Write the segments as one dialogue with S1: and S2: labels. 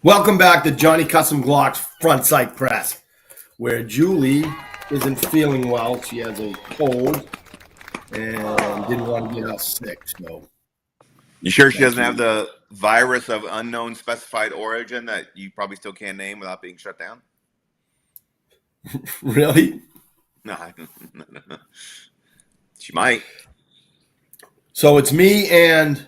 S1: Welcome back to Johnny Custom Glock's Front Sight Press, where Julie isn't feeling well. She has a cold and didn't want to get us sick. So,
S2: you sure she doesn't have the virus of unknown specified origin that you probably still can't name without being shut down?
S1: Really?
S2: No. She might.
S1: So it's me and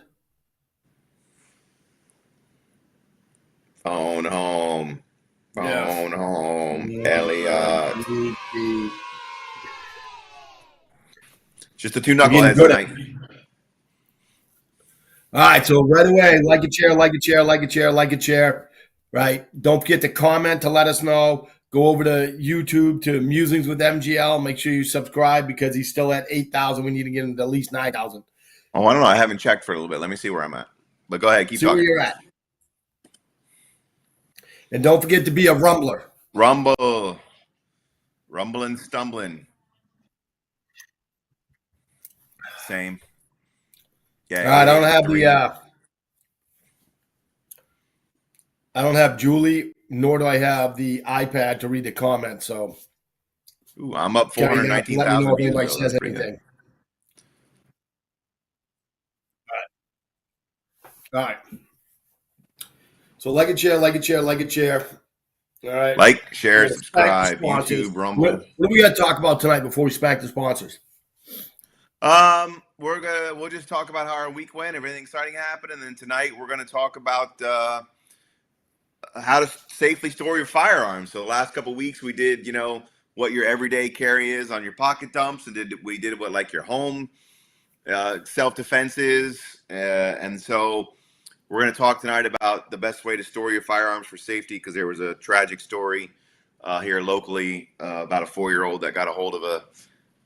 S2: Phone home.
S1: Yes.
S2: Phone home. Elliot. Just the two knuckleheads tonight.
S1: All right, so right away, like a chair, like a chair, like a chair, like a chair, right? Don't forget to comment to let us know. Go over to YouTube to Musings with MGL. Make sure you subscribe because he's still at 8,000. We need to get him to at least 9,000.
S2: Oh, I don't know. I haven't checked for a little bit. Let me see where I'm at. But go ahead. Keep talking.
S1: See where you're at. And don't forget to be a rumbler.
S2: Rumble. Rumbling, stumbling. Same. Yeah.
S1: All right, I don't have Julie, nor do I have the iPad to read the comments. So,
S2: I'm up 419,000
S1: Let me know if
S2: views.
S1: anybody says anything. All right. So, like a chair, like a chair, like a chair. All right.
S2: Like, share, subscribe, YouTube, Rumble.
S1: What do we got to talk about tonight before we smack the sponsors?
S2: We'll just talk about how our week went, everything exciting happened, and then tonight we're going to talk about how to safely store your firearms. So the last couple of weeks we did, what your everyday carry is on your pocket dumps, and we did what like your home self-defense is, and so we're going to talk tonight about the best way to store your firearms for safety, because there was a tragic story here locally about a 4-year-old that got a hold of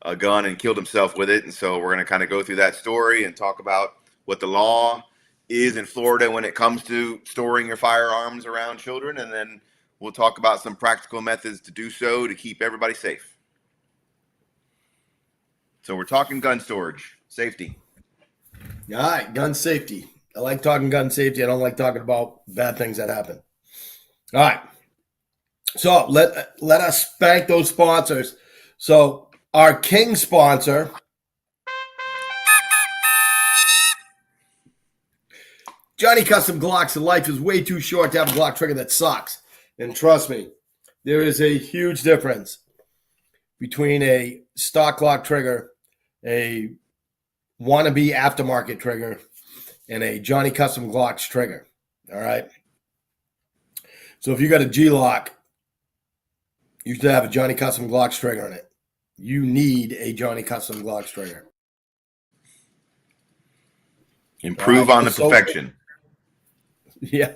S2: a gun and killed himself with it. And so we're going to kind of go through that story and talk about what the law is in Florida when it comes to storing your firearms around children. And then we'll talk about some practical methods to do so to keep everybody safe. So we're talking gun storage, safety.
S1: All right, gun safety. I like talking gun safety. I don't like talking about bad things that happen. All right. So let us spank those sponsors. So our king sponsor, Johnny Custom Glocks. Life is way too short to have a Glock trigger that sucks. And trust me, there is a huge difference between a stock Glock trigger, a wannabe aftermarket trigger, and a Johnny Custom Glocks trigger. All right. So if you got a G-Lock, you should have a Johnny Custom Glocks trigger in it. You need a Johnny Custom Glocks trigger.
S2: Improve on the perfection.
S1: Yeah.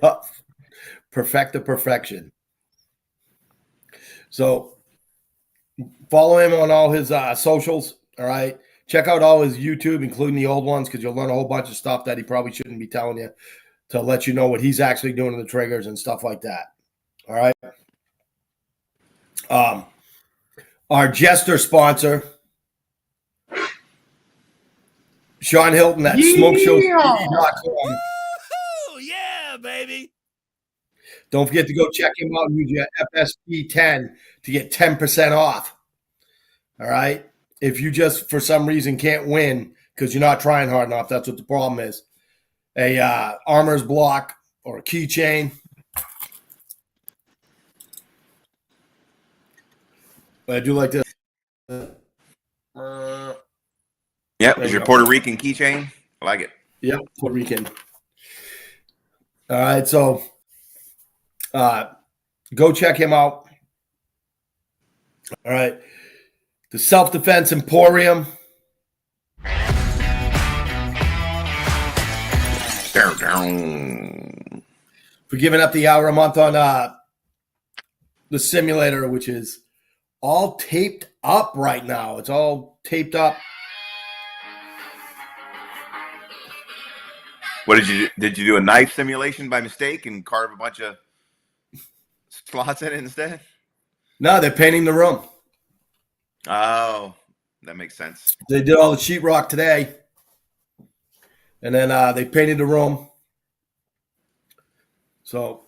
S1: Perfect the perfection. So follow him on all his socials. All right. Check out all his YouTube, including the old ones, because you'll learn a whole bunch of stuff that he probably shouldn't be telling you, to let you know what he's actually doing to the triggers and stuff like that. All right. Our jester sponsor, Sean Hilton at SmokeShowTV.com.
S3: Yeah, baby.
S1: Don't forget to go check him out and use your Fsp 10 to get 10% off. All right. If you just, for some reason, can't win because you're not trying hard enough, that's what the problem is. A armor's block or a keychain. But I do like this.
S2: Yep, is your Puerto Rican keychain? I like it.
S1: Yep, Puerto Rican. All right, so go check him out. All right. The Self-Defense Emporium. For giving up the hour a month on the simulator, which is all taped up right now. It's all taped up.
S2: What did you do a knife simulation by mistake and carve a bunch of slots in it instead?
S1: No, they're painting the room.
S2: Oh, that makes sense.
S1: They did all the sheetrock today. And then they painted the room. So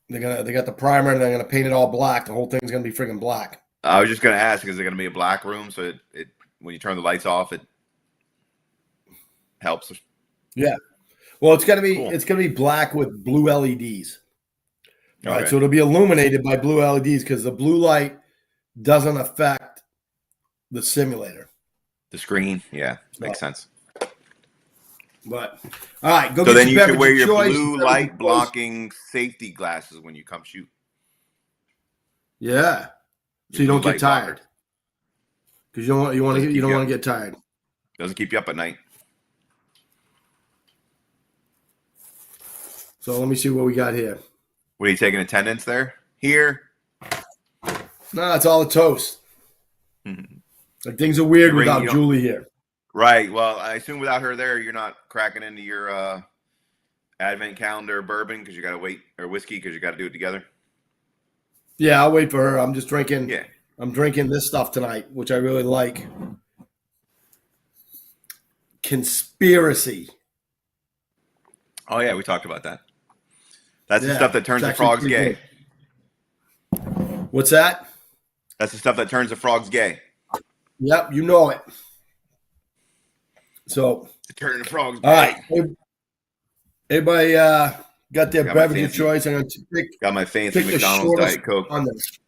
S1: They got the primer and they're gonna paint it all black. The whole thing's gonna be friggin' black.
S2: I was just going to ask, is it going to be a black room? So it when you turn the lights off, it helps.
S1: Yeah. Well, it's gonna be
S2: Cool.
S1: black with blue LEDs. All right,
S2: Okay.
S1: so it'll be illuminated by blue LEDs because the blue light doesn't affect the simulator.
S2: The screen. Yeah.
S1: So,
S2: Makes sense.
S1: but all right, go
S2: So
S1: get
S2: then
S1: your
S2: you should
S1: beverage
S2: wear
S1: of
S2: your
S1: choice.
S2: blue
S1: Beverage of
S2: light
S1: choice.
S2: blocking safety glasses when you come shoot.
S1: Yeah. So
S2: Your
S1: you don't
S2: blue
S1: get
S2: light blocker.
S1: tired. Because you don't
S2: Doesn't
S1: want
S2: keep you
S1: to
S2: up.
S1: get tired.
S2: Doesn't keep you up at night.
S1: So let me see what we got here.
S2: What are you taking attendance there? Here.
S1: No, it's all a toast.
S2: Mhm.
S1: Like, things are weird
S2: You
S1: without
S2: don't-
S1: Julie here.
S2: Right. Well, I assume without her there, you're not cracking into your advent calendar bourbon because you got to wait, or whiskey because you got to do it together.
S1: Yeah, I'll wait for her. I'm just drinking.
S2: Yeah.
S1: I'm drinking this stuff tonight, which I really like. Conspiracy.
S2: Oh yeah, we talked about that. That's the
S1: Yeah,
S2: stuff that turns
S1: it's
S2: the
S1: actually
S2: frogs
S1: pretty
S2: gay.
S1: good. What's that?
S2: That's the stuff that turns the frogs gay.
S1: Yep, you know it. So,
S2: Turning the frogs gay.
S1: all right. Everybody got their
S2: Got my
S1: beverage of
S2: fancy-
S1: choice. I'm going to pick
S2: Got my fancy
S1: the
S2: McDonald's
S1: shortest
S2: Diet Coke.
S1: on this.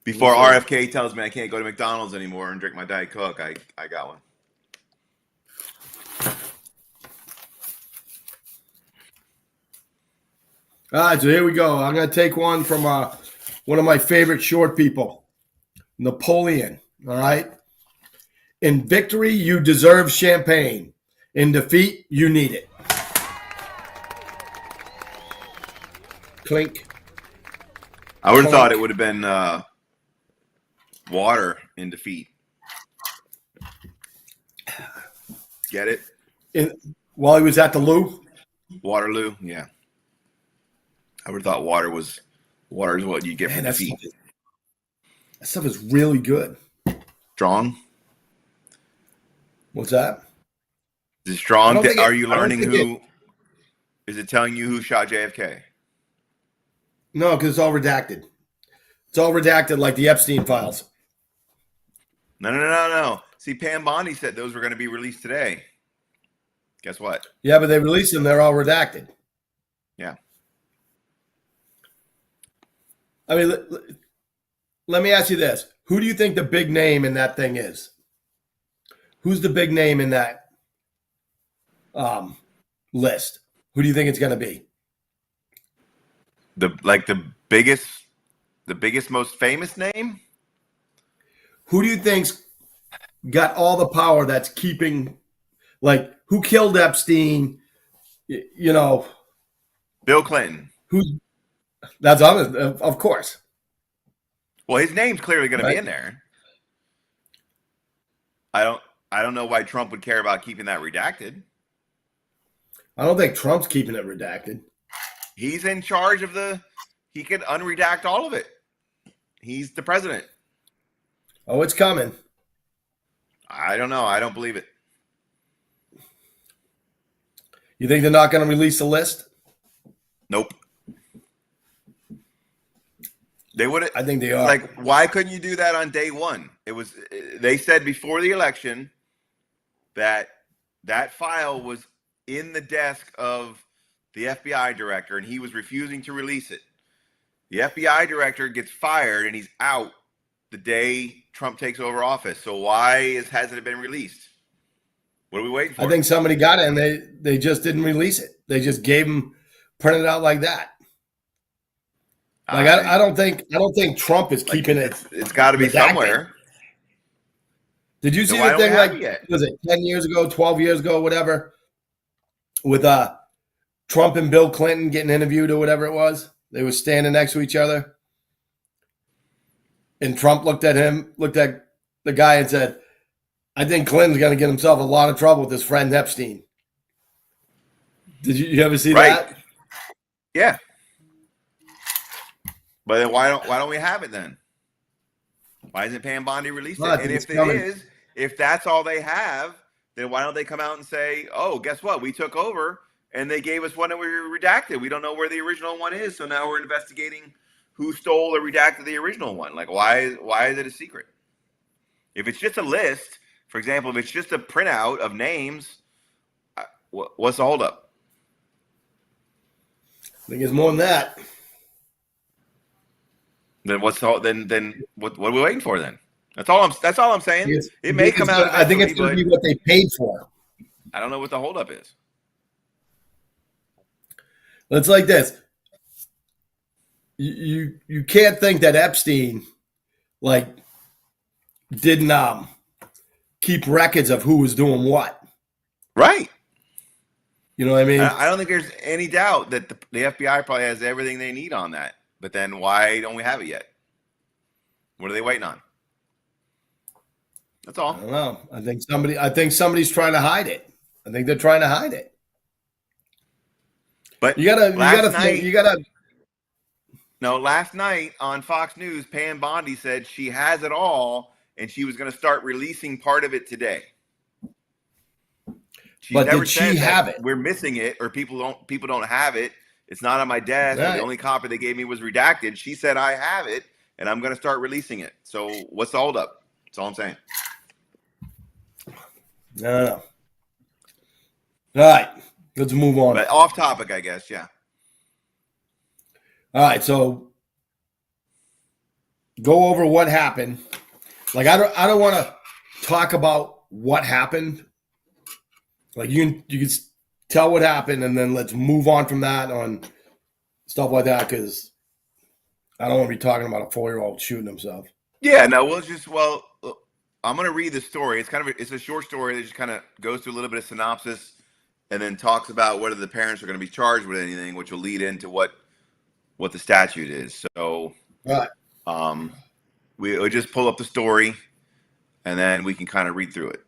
S2: Before
S1: Yes, sir.
S2: RFK tells me I can't go to McDonald's anymore and drink my Diet Coke, I got one.
S1: All right, so here we go. I'm going to take one from one of my favorite short people, Napoleon. All right. In victory, you deserve champagne. In defeat, you need it. Clink.
S2: I would have thought it
S1: Clink.
S2: would have been water in defeat. Get it?
S1: While he was at the loo.
S2: Waterloo? Yeah. I would have thought water is what you get
S1: Man,
S2: from
S1: that
S2: defeat.
S1: stuff is really good.
S2: Strong?
S1: What's that?
S2: Is it
S1: I
S2: strong?
S1: don't think
S2: Are
S1: it-
S2: you
S1: I don't
S2: learning
S1: think
S2: who? Is it telling you who shot JFK?
S1: No, because it's all redacted. It's all redacted like the Epstein files.
S2: No. See, Pam Bondi said those were going to be released today. Guess what?
S1: Yeah, but they released them. They're all redacted.
S2: Yeah.
S1: I mean, let me ask you this. Who do you think the big name in that thing is? Who's the big name in that list? Who do you think it's going to be?
S2: The biggest, most famous name?
S1: Who do you think's got all the power that's keeping, like, who killed Epstein? You know,
S2: Bill Clinton.
S1: that's of course.
S2: Well, his name's clearly going to be
S1: Right.
S2: in there. I don't know why Trump would care about keeping that redacted.
S1: I don't think Trump's keeping it redacted.
S2: He's in charge of he could unredact all of it. He's the president.
S1: Oh, it's coming.
S2: I don't know. I don't believe it.
S1: You think they're not going to release the list?
S2: Nope. They would.
S1: I think they are.
S2: Like, why couldn't you do that on day one? They said before the election that file was in the desk of the FBI director and he was refusing to release it. The FBI director gets fired and he's out the day Trump takes over office. So why hasn't it been released? What are we waiting for?
S1: I think somebody got it and they just didn't release it. They just gave them printed out like that. Like I don't think Trump is keeping it.
S2: It's got to be
S1: redacted.
S2: somewhere.
S1: Did you see
S2: why
S1: the
S2: don't we
S1: thing
S2: have
S1: like
S2: it yet?
S1: was it 10 years ago, 12 years ago, whatever, with Trump and Bill Clinton getting interviewed or whatever it was? They were standing next to each other. And Trump looked at the guy and said, I think Clinton's going to get himself a lot of trouble with his friend Epstein. Did you ever see that?
S2: Yeah. But then why don't we have it then? Why isn't Pam Bondi released
S1: Well, I
S2: it?
S1: think
S2: And
S1: it's
S2: if
S1: coming.
S2: it is, if that's all they have, then why don't they come out and say, "Oh, guess what? We took over and they gave us one that we redacted. We don't know where the original one is, so now we're investigating who stole or redacted the original one. Like, why is it a secret? If it's just a list, for example, if it's just a printout of names, what's the holdup?
S1: I think it's more than that.
S2: Then what are we waiting for then? That's all I'm saying. It may come out.
S1: I think it's going to be what they paid for.
S2: I don't know what the holdup is.
S1: It's like this. You can't think that Epstein didn't keep records of who was doing what.
S2: Right.
S1: You know what I mean?
S2: I don't think there's any doubt that the FBI probably has everything they need on that. But then why don't we have it yet? What are they waiting on? That's all.
S1: I don't know. I think somebody's trying to hide it. I think they're trying to hide it.
S2: But last night on Fox News, Pam Bondi said she has it all and she was going to start releasing part of it today.
S1: But did she have it?
S2: We're missing it, or people don't have it. It's not on my desk. Right. The only copy they gave me was redacted. She said I have it, and I'm going to start releasing it. So what's the holdup? That's all I'm saying.
S1: No. All right, let's move on.
S2: But off topic, I guess. Yeah.
S1: All right, so go over what happened. Like I don't want to talk about what happened. Like you can tell what happened, and then let's move on from that on stuff like that, because I don't want to be talking about a 4-year-old shooting himself.
S2: Yeah, no, I'm going to read the story. It's a short story that just kind of goes through a little bit of synopsis, and then talks about whether the parents are going to be charged with anything, which will lead into what the statute is. So,
S1: right.
S2: We'll just pull up the story, and then we can kind of read through it.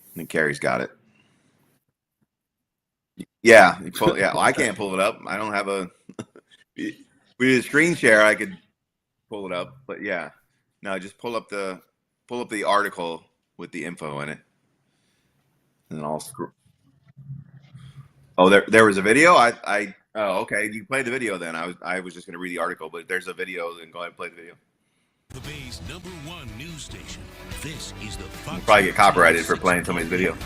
S2: I think Carrie's got it. Yeah, well, I can't pull it up. I don't have a. We did a screen share. I could pull it up, but yeah, no, just pull up the article with the info in it, and then I'll scroll. Oh, there was a video. Oh, okay. You play the video then. I was just going to read the article, but there's a video. Then go ahead and play the video.
S3: The Bay's #1 news station. This is the Fox.
S2: We'll probably get copyrighted for playing somebody's video.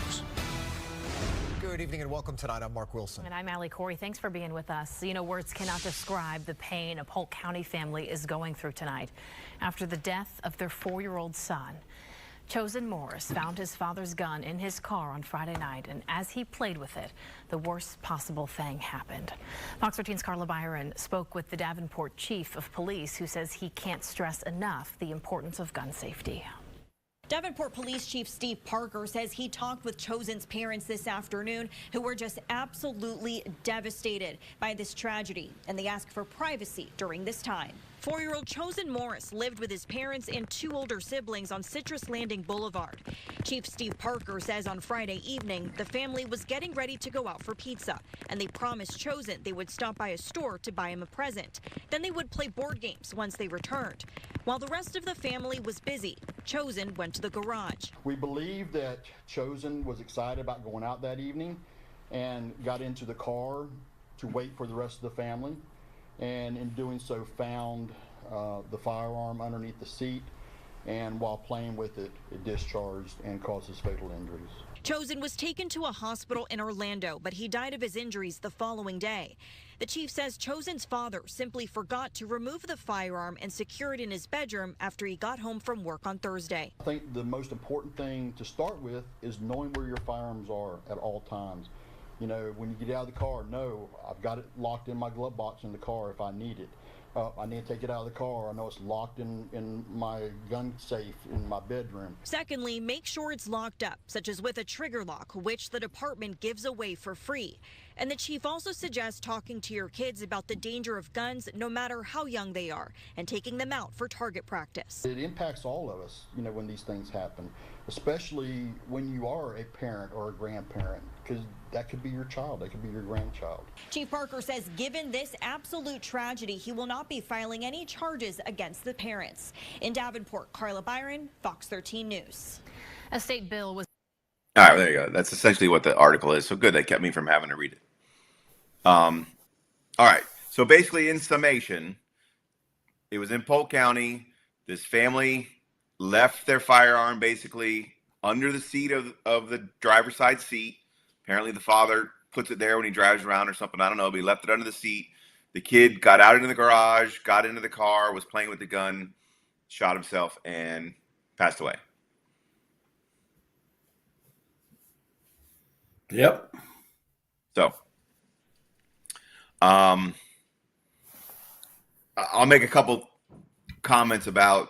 S4: Good evening and welcome tonight. I'm Mark Wilson.
S5: And I'm Allie Corey. Thanks for being with us. You know, words cannot describe the pain a Polk County family is going through tonight after the death of their 4-year-old son. Chosen Morris found his father's gun in his car on Friday night, and as he played with it, the worst possible thing happened. Fox 13's Carla Byron spoke with the Davenport chief of police, who says he can't stress enough the importance of gun safety.
S6: Davenport Police Chief Steve Parker says he talked with Chosen's parents this afternoon, who were just absolutely devastated by this tragedy, and they ask for privacy during this time. 4-year-old Chosen Morris lived with his parents and 2 older siblings on Citrus Landing Boulevard. Chief Steve Parker says on Friday evening the family was getting ready to go out for pizza, and they promised Chosen they would stop by a store to buy him a present. Then they would play board games once they returned. While the rest of the family was busy, Chosen went to the garage.
S7: We believe that Chosen was excited about going out that evening and got into the car to wait for the rest of the family, and in doing so found the firearm underneath the seat, and while playing with it, it discharged and causes fatal injuries.
S6: Chosen was taken to a hospital in Orlando, but he died of his injuries the following day. The chief says Chosen's father simply forgot to remove the firearm and secure it in his bedroom after he got home from work on Thursday.
S7: I think the most important thing to start with is knowing where your firearms are at all times. You know, when you get out of the car, no, I've got it locked in my glove box in the car if I need it. I need to take it out of the car. I know it's locked in my gun safe in my bedroom.
S6: Secondly, make sure it's locked up, such as with a trigger lock, which the department gives away for free. And the chief also suggests talking to your kids about the danger of guns, no matter how young they are, and taking them out for target practice.
S7: It impacts all of us, you know, when these things happen, especially when you are a parent or a grandparent. because that could be your child, that could be your grandchild.
S6: Chief Parker says given this absolute tragedy, he will not be filing any charges against the parents. In Davenport, Carla Byron, Fox 13 News.
S5: A state bill was.
S2: All right, there you go. That's essentially what the article is. So good, they kept me from having to read it. All right. So basically, in summation, it was in Polk County. This family left their firearm basically under the seat of the driver's side seat. Apparently, the father puts it there when he drives around or something. I don't know, but he left it under the seat. The kid got out into the garage, got into the car, was playing with the gun, shot himself, and passed away.
S1: Yep.
S2: So, I'll make a couple comments about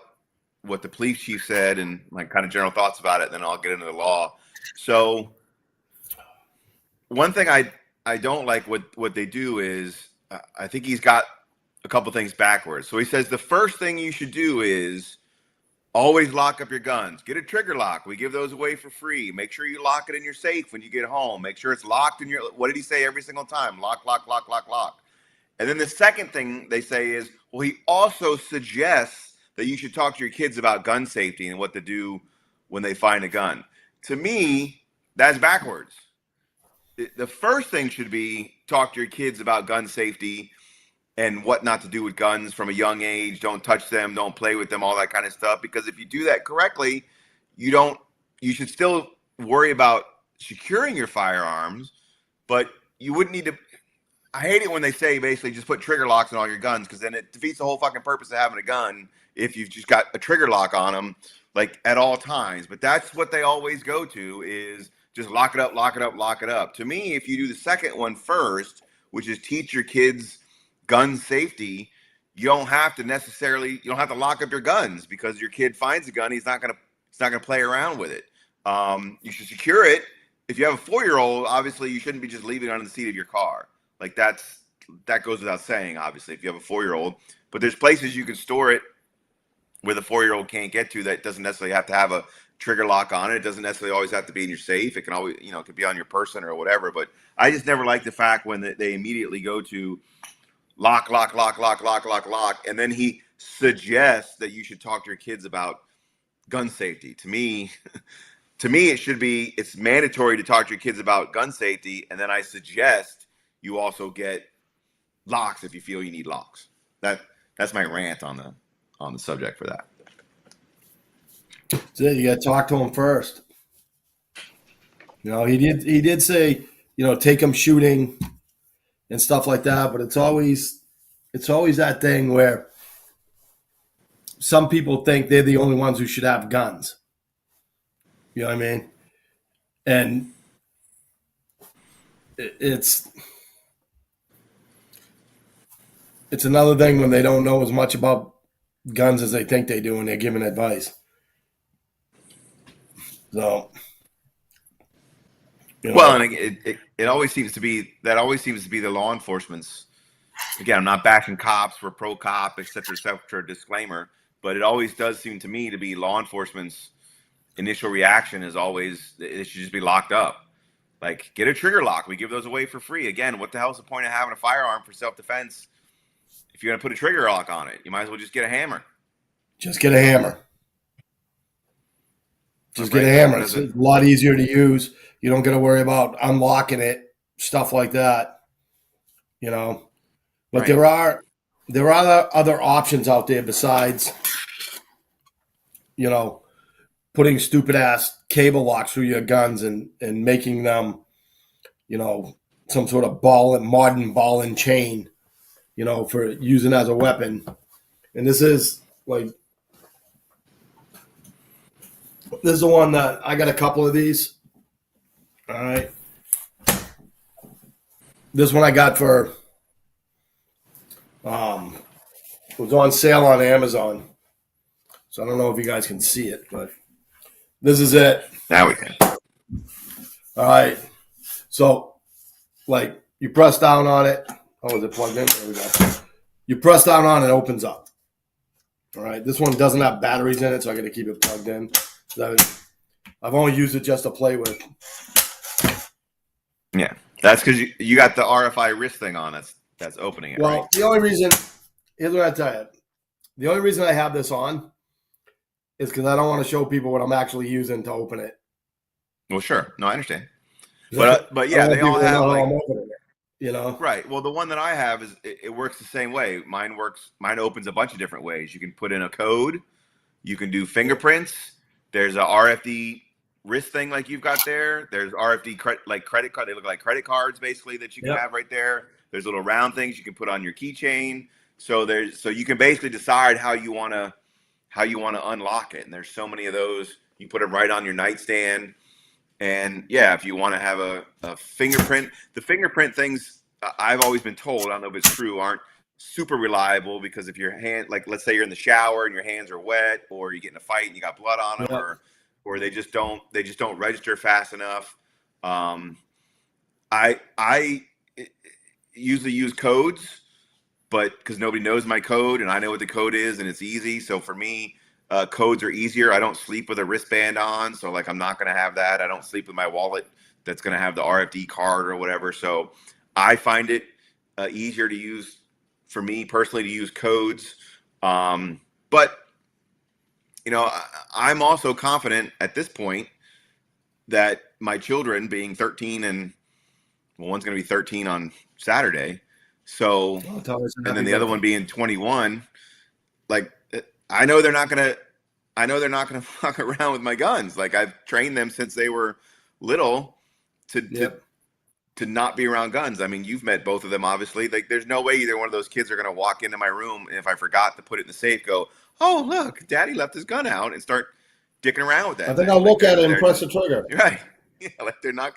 S2: what the police chief said and my kind of general thoughts about it, and then I'll get into the law. So, one thing I don't like what they do is I think he's got a couple things backwards. So he says the first thing you should do is always lock up your guns. Get a trigger lock. We give those away for free. Make sure you lock it in your safe when you get home. Make sure it's locked in your, what did he say every single time? Lock, lock, lock, lock, lock. And then the second thing they say is, well, he also suggests that you should talk to your kids about gun safety and what to do when they find a gun. To me, that's backwards. The first thing should be talk to your kids about gun safety and what not to do with guns from a young age. Don't touch them, don't play with them, all that kind of stuff. Because if you do that correctly, you should still worry about securing your firearms, but you wouldn't need to. I hate it when they say basically just put trigger locks on all your guns, because then it defeats the whole fucking purpose of having a gun if you've just got a trigger lock on them, like at all times. But that's what they always go to, is just lock it up, lock it up, lock it up. To me, if you do the second one first, which is teach your kids gun safety, you don't have to lock up your guns, because your kid finds a gun, he's not gonna play around with it. You should secure it. If you have a 4-year-old, obviously you shouldn't be just leaving it on the seat of your car. Like that goes without saying, obviously, if you have a 4-year-old. But there's places you can store it where the 4-year-old can't get to, that doesn't necessarily have to have a trigger lock on it. It doesn't necessarily always have to be in your safe. It can always, it could be on your person or whatever. But I just never like the fact when they immediately go to lock, lock, lock, lock, lock, lock, lock. And then he suggests that you should talk to your kids about gun safety. To me, it's mandatory to talk to your kids about gun safety. And then I suggest you also get locks if you feel you need locks. That's my rant on the subject for that.
S1: So you got to talk to him first. He did say, take him shooting and stuff like that, but it's always that thing where some people think they're the only ones who should have guns. You know what I mean? And it's another thing when they don't know as much about guns as they think they do, and they're giving advice. So,
S2: well, and it always seems to be the law enforcement's. Again, I'm not bashing cops. We're pro cop, et cetera, disclaimer. But it always does seem to me to be law enforcement's initial reaction is always it should just be locked up. Like, get a trigger lock. We give those away for free. Again, what the hell is the point of having a firearm for self-defense if you're going to put a trigger lock on it? You might as well just get a hammer.
S1: Just get a hammer. Get a hammer. It's a lot easier to use. You don't got to worry about unlocking it, stuff like that. But right. there are other options out there besides, putting stupid ass cable locks through your guns and making them, some sort of modern ball and chain, for using as a weapon. And this is the one that I got a couple of these. All right. This one I got for, it was on sale on Amazon. So I don't know if you guys can see it, but this is it.
S2: Now we can.
S1: All right. So, you press down on it. Oh, is it plugged in? There we go. You press down on it, it opens up. All right. This one doesn't have batteries in it, so I got to keep it plugged in. I've only used it just to play with.
S2: Yeah, that's because you got the RFI wrist thing on. That's opening it,
S1: Well,
S2: right?
S1: the only reason, here's what I tell you. The only reason I have this on is because I don't want to show people what I'm actually using to open it.
S2: Well, sure. No, I understand.
S1: I
S2: But
S1: don't
S2: yeah,
S1: want
S2: they all
S1: people to
S2: have
S1: know how
S2: like
S1: I'm opening it.
S2: right. Well, the one that I have is it works the same way. Mine opens a bunch of different ways. You can put in a code. You can do fingerprints. There's a RFD wrist thing like you've got there. There's RFD credit card. They look like credit cards basically that you can
S1: Yep.
S2: have right there. There's little round things you can put on your keychain. So you can basically decide how you want to unlock it. And there's so many of those. You put them right on your nightstand. And yeah, if you want to have a fingerprint, the fingerprint things I've always been told, I don't know if it's true, aren't super reliable because if your hand, like let's say you're in the shower and your hands are wet, or you get in a fight and you got blood on them,
S1: Yep.
S2: or they just don't register fast enough. I usually use codes, but because nobody knows my code and I know what the code is and it's easy. So for me, codes are easier. I don't sleep with a wristband on, so like I'm not going to have that. I don't sleep with my wallet that's going to have the RFD card or whatever. So I find it easier to use for me personally to use codes. But I'm also confident at this point that my children, being 13 and one's going to be 13 on Saturday, so
S1: I'll tell us
S2: and
S1: happy
S2: then the other
S1: birthday.
S2: one being 21, like I know they're not gonna fuck around with my guns. Like I've trained them since they were little to
S1: Yep.
S2: to not be around guns. I mean, you've met both of them, obviously. Like there's no way either one of those kids are gonna walk into my room and if I forgot to put it in the safe, go, oh look, Daddy left his gun out and start dicking around with that
S1: I think
S2: thing.
S1: I'll
S2: Like
S1: look at it and
S2: they're
S1: press the trigger.
S2: right. Yeah, like they're not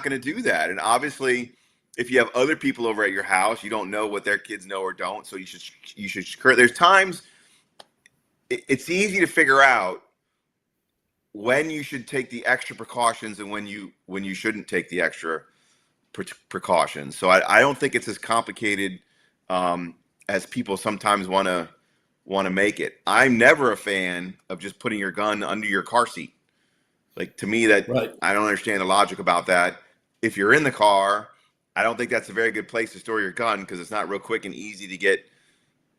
S2: gonna do that. And obviously, if you have other people over at your house, you don't know what their kids know or don't. So you should. There's times it's easy to figure out when you should take the extra precautions and when you shouldn't take the extra precautions. So I don't think it's as complicated as people sometimes want to make it. I'm never a fan of just putting your gun under your car seat. Like to me, that
S1: Right.
S2: I don't understand the logic about that. If you're in the car, I don't think that's a very good place to store your gun because it's not real quick and easy to get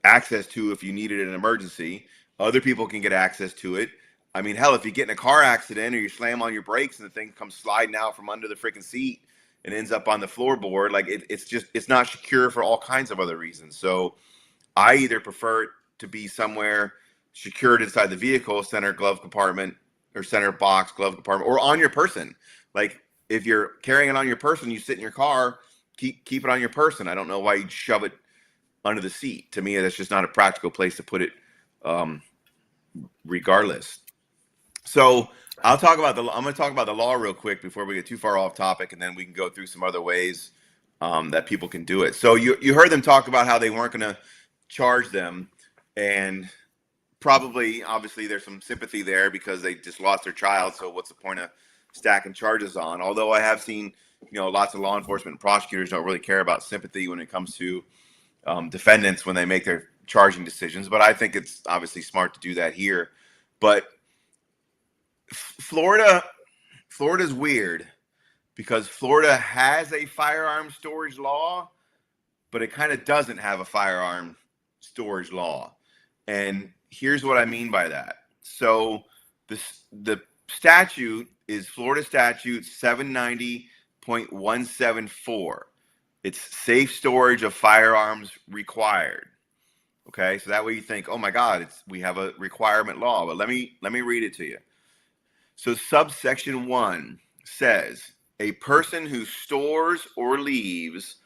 S2: access to if you need it in an emergency. Other people can get access to it. I mean, hell, if you get in a car accident or you slam on your brakes and the thing comes sliding out from under the freaking seat and ends up on the floorboard, like it's not secure for all kinds of other reasons. So I either prefer it to be somewhere secured inside the vehicle, center glove compartment or center box glove compartment, or on your person. Like if you're carrying it on your person, you sit in your car, keep it on your person. I don't know why you'd shove it under the seat. To me, that's just not a practical place to put it, regardless. So I'm going to talk about the law real quick before we get too far off topic, and then we can go through some other ways that people can do it. So you heard them talk about how they weren't going to charge them, and probably, obviously, there's some sympathy there because they just lost their child. So what's the point of stacking charges on? Although I have seen, lots of law enforcement and prosecutors don't really care about sympathy when it comes to defendants when they make their charging decisions. But I think it's obviously smart to do that here. But Florida's weird because Florida has a firearm storage law, but it kind of doesn't have a firearm storage law. And here's what I mean by that. So the statute is Florida Statute 790.174. It's safe storage of firearms required. Okay, so that way you think, oh my God, we have a requirement law. But let me read it to you. So subsection 1 says a person who stores or leaves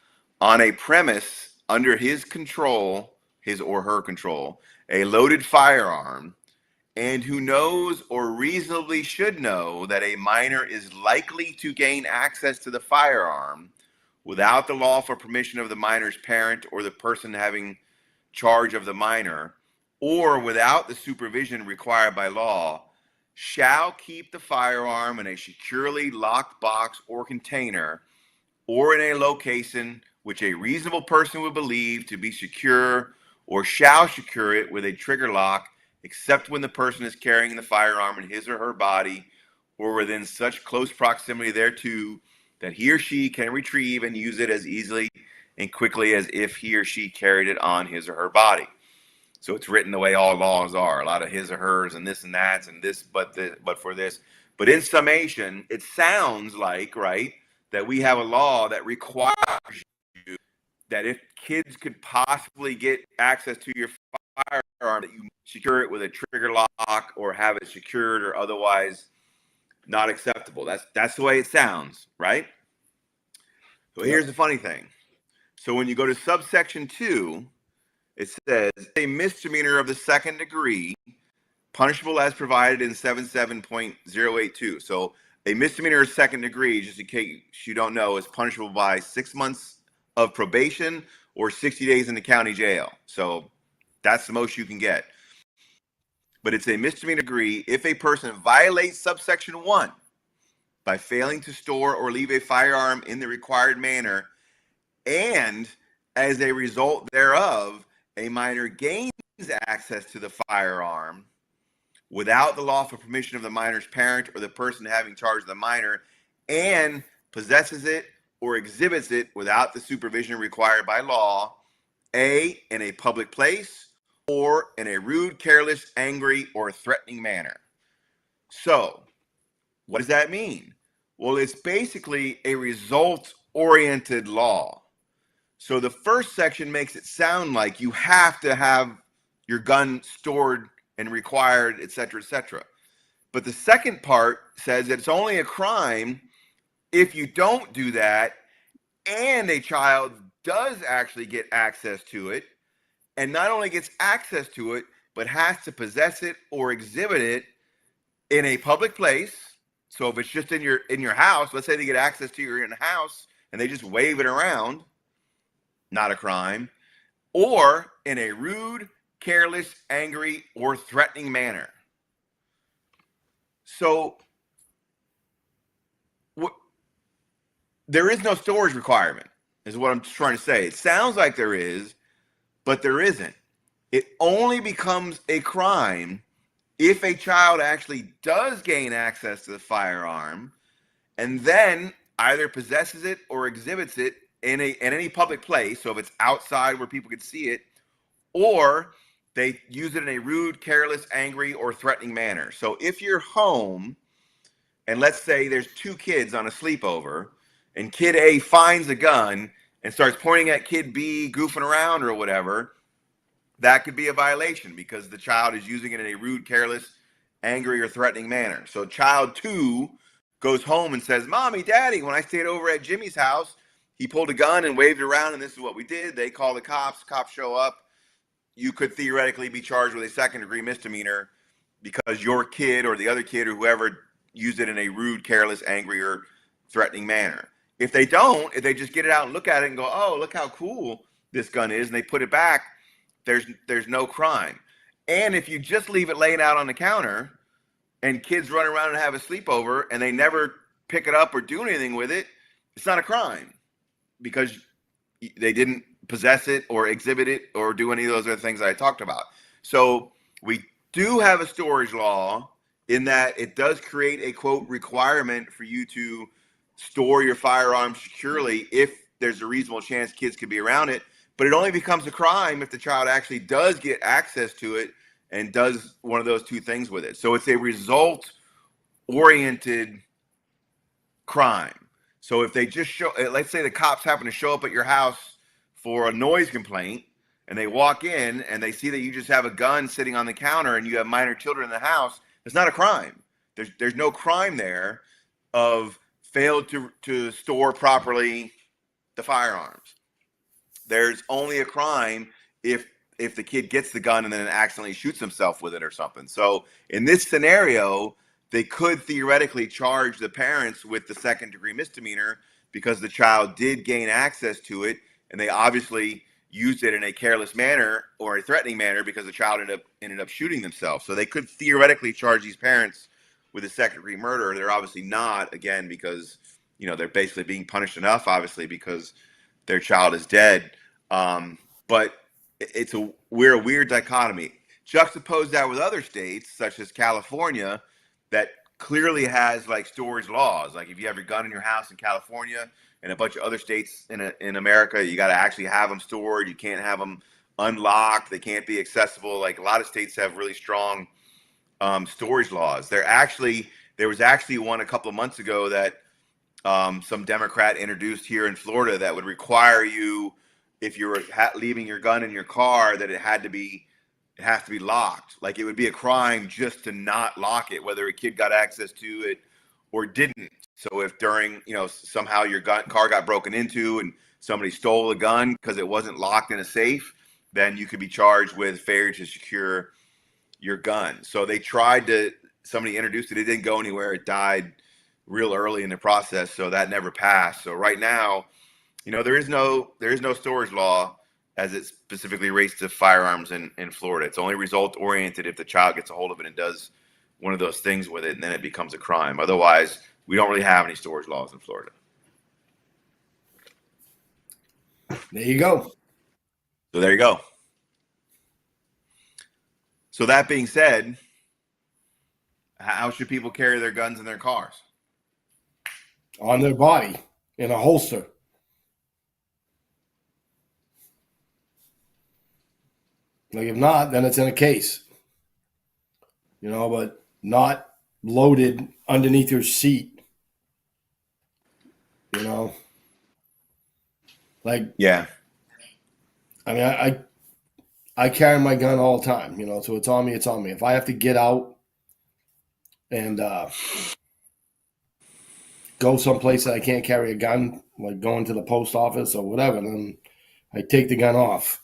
S2: on a premise under his or her control, a loaded firearm, and who knows or reasonably should know that a minor is likely to gain access to the firearm without the lawful permission of the minor's parent or the person having charge of the minor, or without the supervision required by law, shall keep the firearm in a securely locked box or container, or in a location which a reasonable person would believe to be secure, or shall secure it with a trigger lock, except when the person is carrying the firearm in his or her body, or within such close proximity thereto that he or she can retrieve and use it as easily and quickly as if he or she carried it on his or her body. So it's written the way all laws are, a lot of his or hers and this and that and this, but for this. But in summation, it sounds like, right, that we have a law that requires you that if kids could possibly get access to your firearm, that you secure it with a trigger lock or have it secured or otherwise not acceptable. That's the way it sounds, right? So here's the funny thing. So when you go to subsection 2, it says a misdemeanor of the second degree, punishable as provided in 77.082. So a misdemeanor of second degree, just in case you don't know, is punishable by 6 months of probation or 60 days in the county jail. So that's the most you can get. But it's a misdemeanor degree if a person violates subsection 1 by failing to store or leave a firearm in the required manner, and as a result thereof, a minor gains access to the firearm without the lawful permission of the minor's parent or the person having charge of the minor, and possesses it or exhibits it without the supervision required by law, A, in a public place, or in a rude, careless, angry, or threatening manner. So, what does that mean? Well, it's basically a results-oriented law. So the first section makes it sound like you have to have your gun stored and required, et cetera, et cetera. But the second part says that it's only a crime if you don't do that and a child does actually get access to it, and not only gets access to it, but has to possess it or exhibit it in a public place. So if it's just in your house, let's say they get access to your in the house and they just wave it around, not a crime, or in a rude, careless, angry, or threatening manner. So there is no storage requirement, is what I'm trying to say. It sounds like there is, but there isn't. It only becomes a crime if a child actually does gain access to the firearm and then either possesses it or exhibits it in any public place. So if it's outside where people can see it, or they use it in a rude, careless, angry, or threatening manner. So if you're home and let's say there's 2 kids on a sleepover and kid A finds a gun and starts pointing at kid B, goofing around or whatever, that could be a violation because the child is using it in a rude, careless, angry, or threatening manner. So child 2 goes home and says, Mommy, Daddy, when I stayed over at Jimmy's house, he pulled a gun and waved it around, and this is what we did. They call the cops. Cops show up. You could theoretically be charged with a second-degree misdemeanor because your kid or the other kid or whoever used it in a rude, careless, angry, or threatening manner. If they don't, if they just get it out and look at it and go, oh, look how cool this gun is, and they put it back, there's no crime. And if you just leave it laying out on the counter and kids run around and have a sleepover and they never pick it up or do anything with it, it's not a crime because they didn't possess it or exhibit it or do any of those other things that I talked about. So we do have a storage law in that it does create a, quote, requirement for you to store your firearm securely if there's a reasonable chance kids could be around it. But it only becomes a crime if the child actually does get access to it and does one of those 2 things with it. So it's a result-oriented crime. So if they just show, let's say the cops happen to show up at your house for a noise complaint and they walk in and they see that you just have a gun sitting on the counter and you have minor children in the house, it's not a crime. There's no crime there of failed to store properly the firearms. There's only a crime if the kid gets the gun and then accidentally shoots himself with it or something. So in this scenario, they could theoretically charge the parents with the second-degree misdemeanor because the child did gain access to it, and they obviously used it in a careless manner or a threatening manner because the child ended up shooting themselves. So they could theoretically charge these parents with a second-degree murder. They're obviously not, again, because they're basically being punished enough, obviously, because their child is dead. But we're a weird dichotomy. Juxtapose that with other states, such as California, that clearly has like storage laws. Like if you have your gun in your house in California and a bunch of other states in America, you got to actually have them stored. You can't have them unlocked. They can't be accessible. Like a lot of states have really strong storage laws. There was actually one a couple of months ago that some Democrat introduced here in Florida that would require you, if you were leaving your gun in your car, that it has to be locked. Like it would be a crime just to not lock it, whether a kid got access to it or didn't. So if during, somehow your car got broken into and somebody stole a gun because it wasn't locked in a safe, then you could be charged with failure to secure your gun. So somebody introduced it. It didn't go anywhere. It died real early in the process. So that never passed. So right now, there is no storage law as it specifically relates to firearms in Florida. It's only result oriented if the child gets a hold of it and does one of those things with it, and then it becomes a crime. Otherwise, we don't really have any storage laws in Florida.
S1: There you go.
S2: So there you go. So that being said, how should people carry their guns in their cars?
S1: On their body, in a holster. Like if not, then it's in a case. But not loaded underneath your seat. Like,
S2: yeah.
S1: I mean, I carry my gun all the time, so it's on me. It's on me. If I have to get out and go someplace that I can't carry a gun, like going to the post office or whatever, then I take the gun off.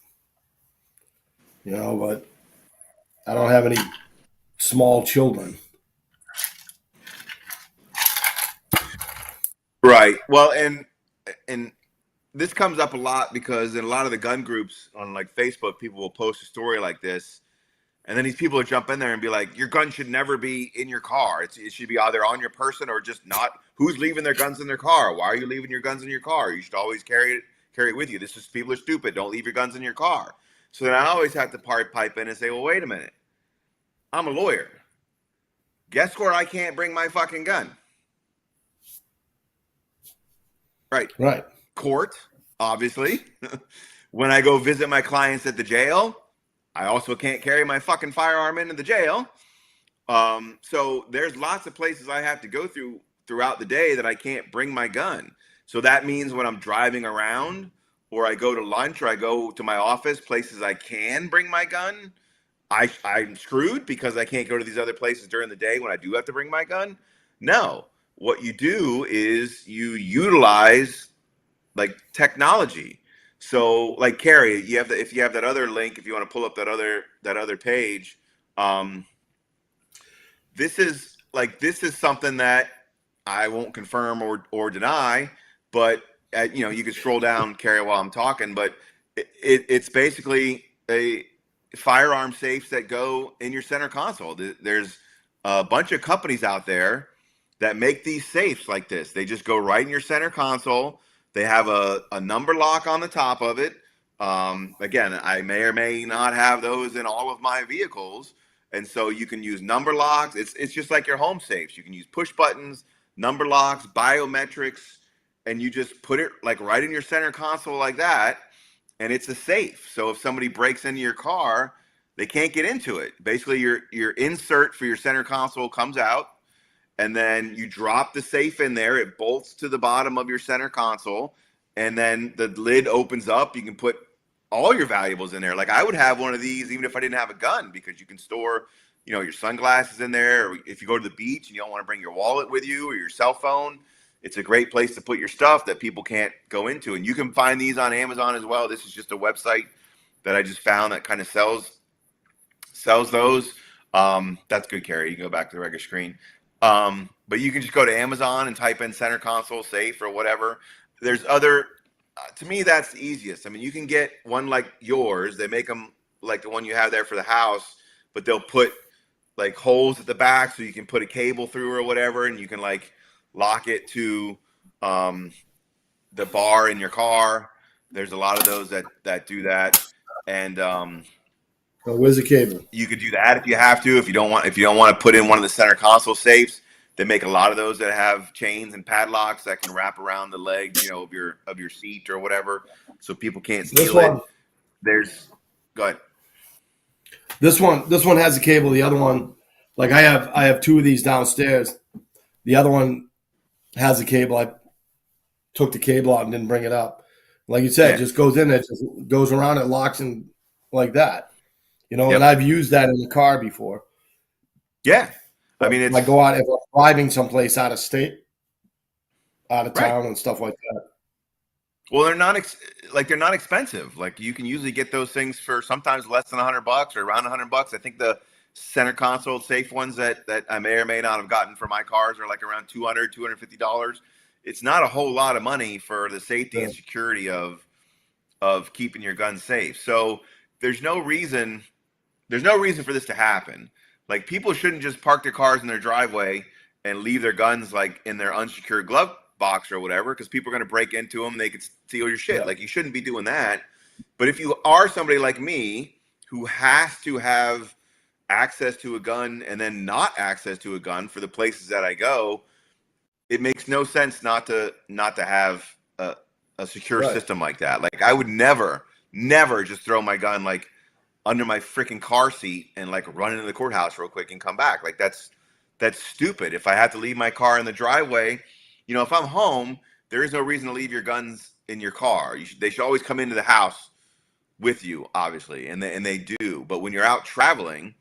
S1: But I don't have any small children.
S2: Right. Well, and this comes up a lot because in a lot of the gun groups on like Facebook, people will post a story like this, and then these people will jump in there and be like, your gun should never be in your car. It should be either on your person or just not. Who's leaving their guns in their car? Why are you leaving your guns in your car? You should always carry it with you. People are stupid. Don't leave your guns in your car. So then I always have to pipe in and say, well, wait a minute. I'm a lawyer. Guess where I can't bring my fucking gun? Right. Court, obviously. When I go visit my clients at the jail, I also can't carry my fucking firearm into the jail. So there's lots of places I have to go throughout the day that I can't bring my gun. So that means when I'm driving around or I go to lunch or I go to my office, places I can bring my gun, I'm screwed because I can't go to these other places during the day when I do have to bring my gun. No, what you do is you utilize like technology. So like Carrie, if you have that other link, if you want to pull up that other page, this is something that I won't confirm or deny, but you can scroll down, Carrie, while I'm talking, but it's basically a firearm safes that go in your center console. There's a bunch of companies out there that make these safes like this. They just go right in your center console. They have a number lock on the top of it. Again, I may or may not have those in all of my vehicles. And so you can use number locks. It's just like your home safes. You can use push buttons, number locks, biometrics, and you just put it like right in your center console like that. And it's a safe. So if somebody breaks into your car, they can't get into it. Basically, your insert for your center console comes out, and then you drop the safe in there. It bolts to the bottom of your center console, and then the lid opens up. You can put all your valuables in there. Like I would have one of these even if I didn't have a gun, because you can store, your sunglasses in there. Or if you go to the beach and you don't want to bring your wallet with you or your cell phone, it's a great place to put your stuff that people can't go into. And you can find these on Amazon as well. This is just a website that I just found that kind of sells those. That's good, Carrie. You can go back to the regular screen. But you can just go to Amazon and type in center console safe or whatever. There's other, to me, that's the easiest. I mean, you can get one like yours. They make them like the one you have there for the house, but they'll put like holes at the back so you can put a cable through or whatever, and you can like lock it to the bar in your car. There's a lot of those that do that. And
S1: where's the cable?
S2: You could do that if you have to. If you don't want to put in one of the center console safes, They make a lot of those that have chains and padlocks that can wrap around the leg, you know, of your seat or whatever, so people can't
S1: This
S2: steal it.
S1: one,
S2: Go ahead.
S1: this one has a cable. The other one, like I have two of these downstairs. The other one has a cable. I took the cable out and didn't bring it up. Like you said,
S2: Yeah.
S1: it just goes in, it just goes around, it locks and like that. You know,
S2: Yep.
S1: and I've used that in the car before.
S2: Yeah. I mean,
S1: if
S2: it's
S1: I go out, if I'm driving someplace out of state, out of
S2: Right.
S1: town and stuff like that.
S2: Well, they're not expensive. Like you can usually get those things for sometimes less than $100 or around $100. I think the center console safe ones that I may or may not have gotten for my cars are like around $250. It's not a whole lot of money for the safety and security of keeping your gun safe. So there's no reason for this to happen. Like people shouldn't just park their cars in their driveway and leave their guns like in their unsecured glove box or whatever, because people are going to break into them. They could steal your shit.
S1: Yeah.
S2: Like you shouldn't be doing that. But if you are somebody like me who has to have access to a gun and then not access to a gun for the places that I go, it makes no sense not to have a secure
S1: Right.
S2: system like that. Like I would never just throw my gun like under my freaking car seat and like run into the courthouse real quick and come back. Like that's stupid. If I have to leave my car in the driveway, you know, if I'm home, there is no reason to leave your guns in your car. They should always come into the house with you, obviously, and they do. But when you're out traveling,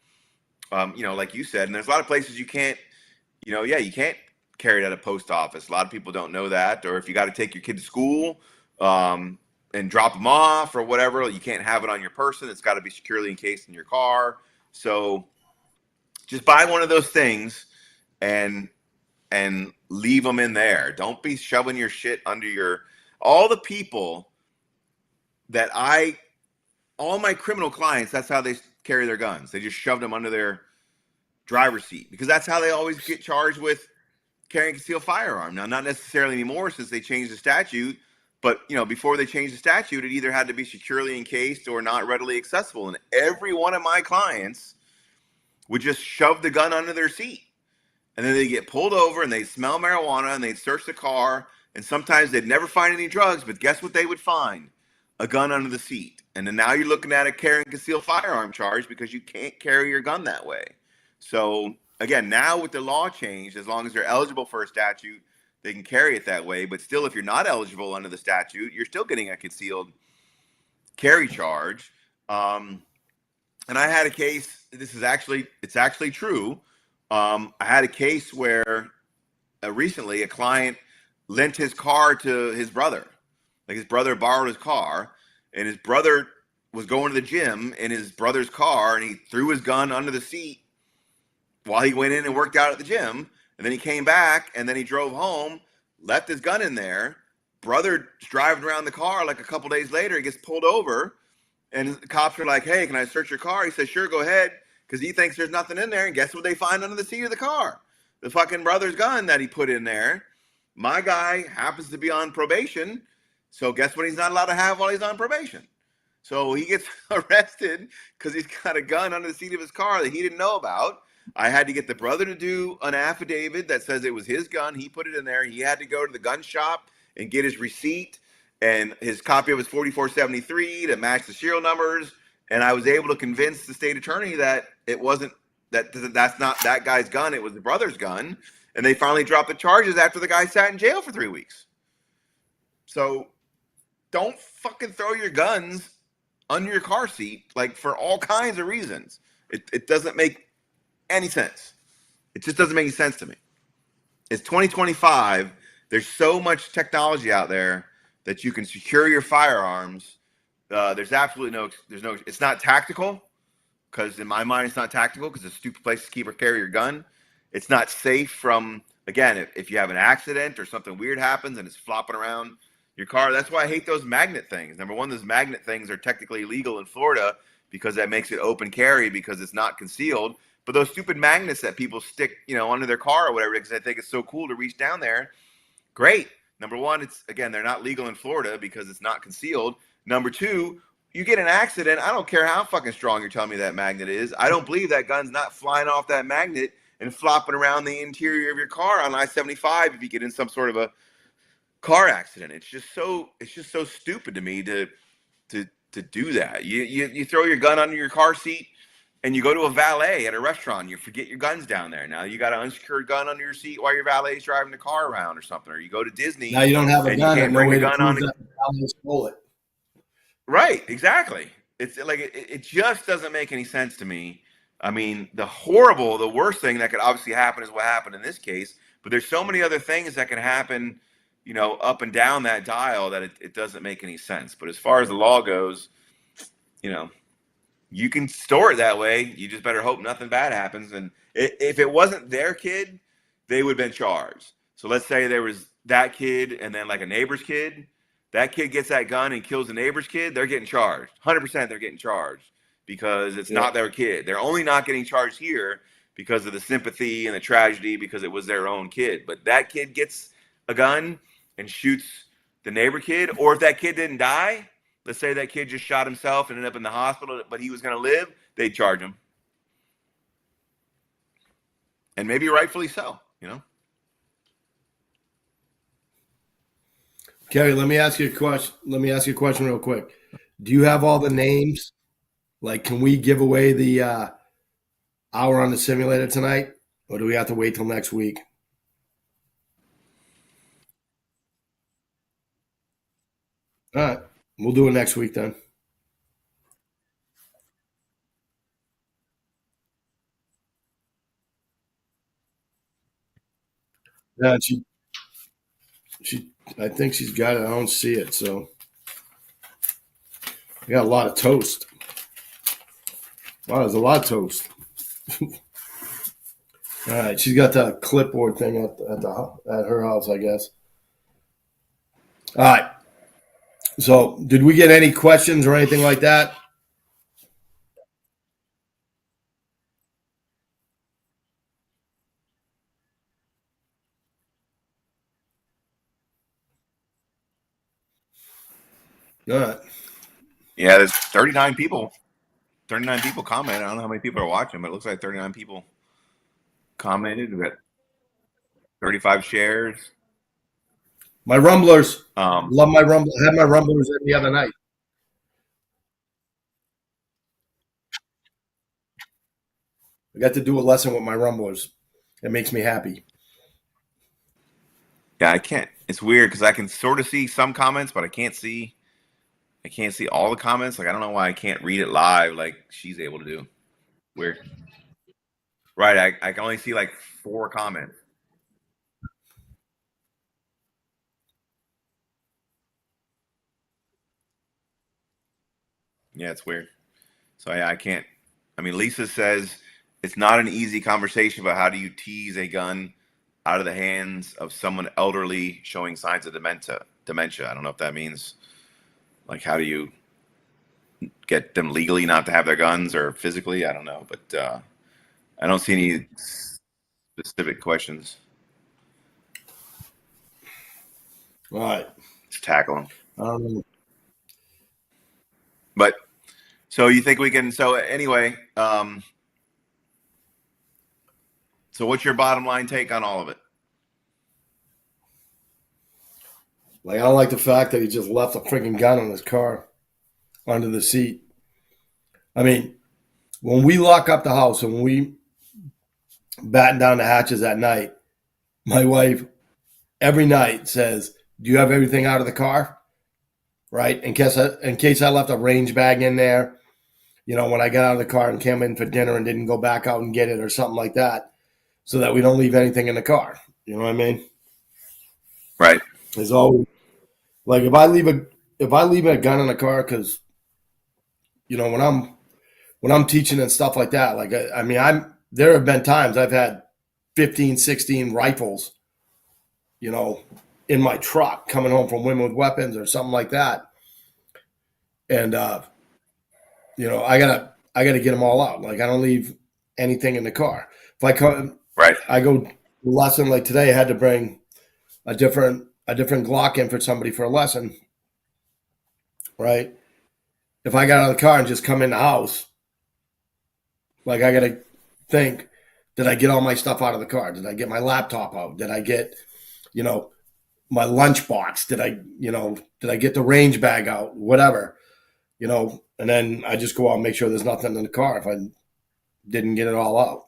S2: you know, like you said, and there's a lot of places you can't, you know, you can't carry it at a post office. A lot of people don't know that. Or if you got to take your kid to school and drop them off or whatever, you can't have it on your person. It's got to be securely encased in your car. So just buy one of those things and leave them in there. Don't be shoving your shit under all the people that all my criminal clients, that's how they carry their guns. They just shove them under their driver's seat because that's how they always get charged with carrying a concealed firearm. Now, not necessarily anymore since they changed the statute, but you know, before they changed the statute, it either had to be securely encased or not readily accessible. And every one of my clients would just shove the gun under their seat. And then they get pulled over and they smell marijuana and they'd search the car. And sometimes they'd never find any drugs, but guess what they would find? A gun under the seat. And then now you're looking at a carrying concealed firearm charge because you can't carry your gun that way. So again, now with the law changed, as long as they're eligible for a statute, they can carry it that way. But still, if you're not eligible under the statute, you're still getting a concealed carry charge. And I had a case, it's actually true. I had a case where recently a client lent his car to his brother. Like his brother borrowed his car and his brother was going to the gym in his brother's car and he threw his gun under the seat while he went in and worked out at the gym. And then he came back and then he drove home, left his gun in there. Brother's driving around the car like a couple days later, he gets pulled over and the cops are like, "Hey, can I search your car?" He says, "Sure, go ahead." Because he thinks there's nothing in there. And guess what they find under the seat of the car? The fucking brother's gun that he put in there. My guy happens to be on probation. So guess what he's not allowed to have while he's on probation? So he gets arrested because he's got a gun under the seat of his car that he didn't know about. I had to get the brother to do an affidavit that says it was his gun. He put it in there. He had to go to the gun shop and get his receipt and his copy of his 4473 to match the serial numbers. And I was able to convince the state attorney that it wasn't that's not that guy's gun. It was the brother's gun. And they finally dropped the charges after the guy sat in jail for 3 weeks. So don't fucking throw your guns under your car seat, like for all kinds of reasons. It doesn't make any sense. It just doesn't make any sense to me. It's 2025. There's so much technology out there that you can secure your firearms. There's absolutely it's not tactical because in my mind, it's not tactical because it's a stupid place to keep or carry your gun. It's not safe from, again, if you have an accident or something weird happens and it's flopping around your car. That's why I hate those magnet things. Number one, those magnet things are technically illegal in Florida because that makes it open carry because it's not concealed. But those stupid magnets that people stick, under their car or whatever, because I think it's so cool to reach down there. Great. Number one, they're not legal in Florida because it's not concealed. Number two, you get an accident. I don't care how fucking strong you're telling me that magnet is. I don't believe that gun's not flying off that magnet and flopping around the interior of your car on I-75 if you get in some sort of a car accident. It's just so stupid to me to do that. You throw your gun under your car seat and you go to a valet at a restaurant, you forget your guns down there. Now you got an unsecured gun under your seat while your valet's driving the car around or something. Or you go to Disney
S1: Now you don't have a
S2: and
S1: gun
S2: you
S1: and
S2: can't
S1: no
S2: bring
S1: way
S2: a
S1: to
S2: gun
S1: prove
S2: on.
S1: that the valet stole it.
S2: Right, exactly. It's like it just doesn't make any sense to me. I mean, the worst thing that could obviously happen is what happened in this case, but there's so many other things that can happen, up and down that dial that it doesn't make any sense. But as far as the law goes, you can store it that way. You just better hope nothing bad happens. And if it wasn't their kid, they would have been charged. So let's say there was that kid and then like a neighbor's kid. That kid gets that gun and kills the neighbor's kid. They're getting charged. 100% they're getting charged because it's not their kid. They're only not getting charged here because of the sympathy and the tragedy because it was their own kid. But that kid gets a gun and shoots the neighbor kid. Or if that kid didn't die, let's say that kid just shot himself and ended up in the hospital, but he was going to live, they'd charge him. And maybe rightfully so,
S1: Kerry, let me ask you a question real quick. Do you have all the names? Like, can we give away the hour on the simulator tonight? Or do we have to wait till next week? All right. We'll do it next week then. Yeah, I think she's got it. I don't see it, so I got a lot of toast. Wow, there's a lot of toast. All right, she's got that clipboard thing at her house, I guess. All right. So, did we get any questions or anything like that? All right.
S2: Yeah, there's 39 people. 39 people commented. I don't know how many people are watching, but it looks like 39 people commented. We got 35 shares.
S1: My Rumblers. Love my Rumble. I had my Rumblers in the other night. I got to do a lesson with my Rumblers. It makes me happy.
S2: Yeah, I can't. It's weird because I can sort of see some comments, but I can't see all the comments. Like I don't know why I can't read it live like she's able to do. Weird. Right. I can only see like 4 comments. Yeah, it's weird. So yeah, I can't. I mean, Lisa says it's not an easy conversation about how do you tease a gun out of the hands of someone elderly showing signs of dementia. I don't know if that means like how do you get them legally not to have their guns or physically. I don't know, but I don't see any specific questions.
S1: All right.
S2: Let's tackle them.
S1: I don't know.
S2: But so you think we can? So anyway, so what's your bottom line take on all of it?
S1: Like, I don't like the fact that he just left a freaking gun in his car under the seat. I mean, when we lock up the house and when we batten down the hatches at night, my wife every night says, "Do you have everything out of the car?" Right? In case I left a range bag in there, when I got out of the car and came in for dinner and didn't go back out and get it or something like that, so that we don't leave anything in the car. You know what I mean?
S2: Right.
S1: There's always like if I leave a gun in the car because when I'm teaching and stuff like that, like I mean there have been times I've had 15, 16 rifles, in my truck coming home from Women with Weapons or something like that. And I gotta get them all out. Like I don't leave anything in the car. If I come,
S2: Right.
S1: I go lesson like today. I had to bring a different Glock in for somebody for a lesson. Right. If I got out of the car and just come in the house, like I gotta think, Did I get all my stuff out of the car? Did I get my laptop out? Did I get, my lunchbox? Did I get the range bag out? Whatever, and then I just go out and make sure there's nothing in the car if I didn't get it all out,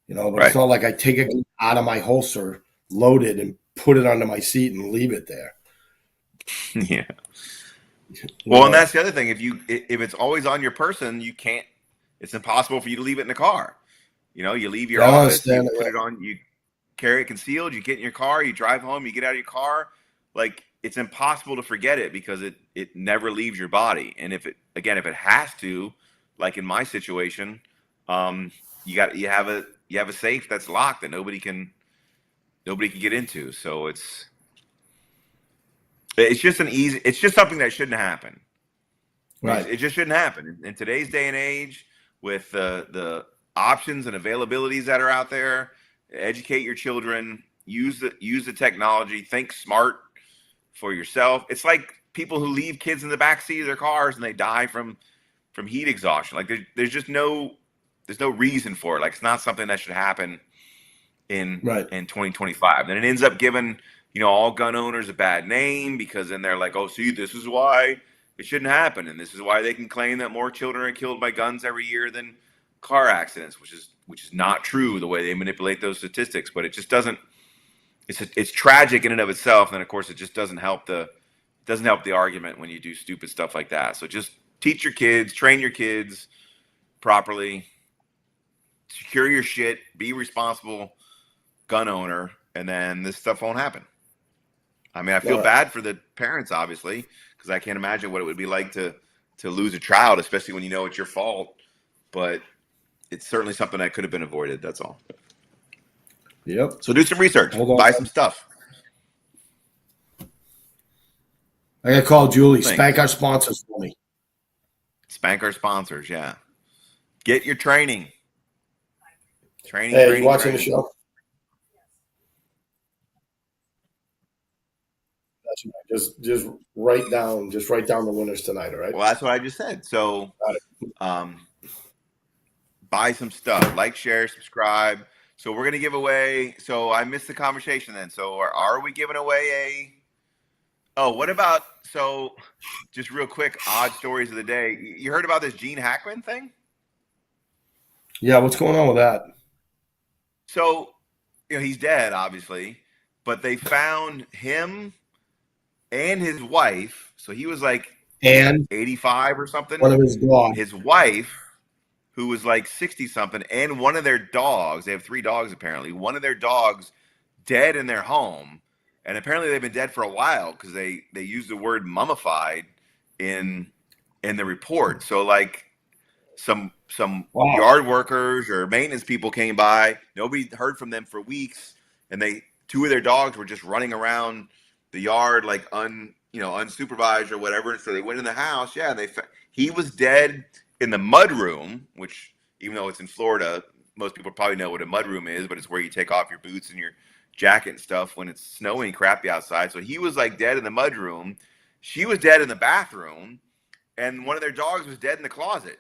S1: but
S2: Right.
S1: it's not like I take it out of my holster, load it, and put it under my seat and leave it there.
S2: Yeah. Well, and that's the other thing. If it's always on your person, it's impossible for you to leave it in the car. You leave your office, you put it on, you carry it concealed, you get in your car, you drive home, you get out of your car. Like, it's impossible to forget it because it never leaves your body. And if it has to, like in my situation, you have a safe that's locked that nobody can get into. So it's just something that shouldn't happen.
S1: Right.
S2: It just shouldn't happen in today's day and age with the options and availabilities that are out there. Educate your children, use the technology, think smart for yourself. It's like people who leave kids in the backseat of their cars and they die from heat exhaustion. Like there's no reason for it. Like, it's not something that should happen in 2025. And it ends up giving, all gun owners a bad name, because then they're like, oh, see, this is why it shouldn't happen. And this is why they can claim that more children are killed by guns every year than car accidents, which is not true, the way they manipulate those statistics. But it just doesn't, it's tragic in and of itself. And of course, it just doesn't help the argument when you do stupid stuff like that. So just teach your kids, train your kids properly, secure your shit, be responsible gun owner, and then this stuff won't happen. I mean, I feel bad for the parents, obviously, because I can't imagine what it would be like to lose a child, especially when you know it's your fault. But it's certainly something that could have been avoided. That's all.
S1: Yep.
S2: So do some research. Buy some stuff.
S1: I got to call Julie. Thanks. Spank our sponsors for me.
S2: Spank our sponsors, yeah. Get your training.
S1: Hey, you watching the show? Just write down the winners tonight, all right?
S2: Well, that's what I just said. So buy some stuff. Like, share, subscribe. So we're gonna give away. So I missed the conversation then. So are we giving away what about, so just real quick, odd stories of the day. You heard about this Gene Hackman thing?
S1: Yeah, what's going on with that?
S2: So, he's dead, obviously, but they found him and his wife. So he was like 85 or something.
S1: One of his dogs.
S2: His wife, who was like 60 something, and one of their dogs. They have 3 dogs apparently. One of their dogs dead in their home, and apparently they've been dead for a while because they used the word mummified in the report. So like some yard workers or maintenance people came by. Nobody heard from them for weeks, and 2 of their dogs were just running around the yard like unsupervised or whatever. And so they went in the house. Yeah, he was dead in the mud room, which, even though it's in Florida, most people probably know what a mud room is, but it's where you take off your boots and your jacket and stuff when it's snowy and crappy outside. So he was like dead in the mud room. She was dead in the bathroom, and one of their dogs was dead in the closet.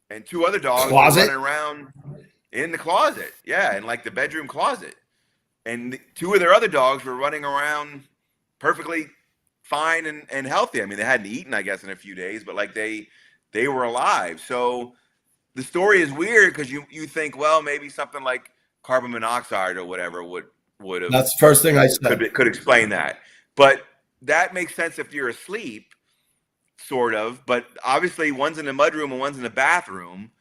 S2: And 2 other dogs were running around in the closet. Yeah, in like the bedroom closet. And 2 of their other dogs were running around perfectly fine and healthy. I mean, they hadn't eaten, I guess, in a few days, but like they were alive. So the story is weird because you think, well, maybe something like carbon monoxide or whatever would have.
S1: That's the first thing I said.
S2: Could explain that. But that makes sense if you're asleep, sort of. But obviously one's in the mudroom and one's in the bathroom.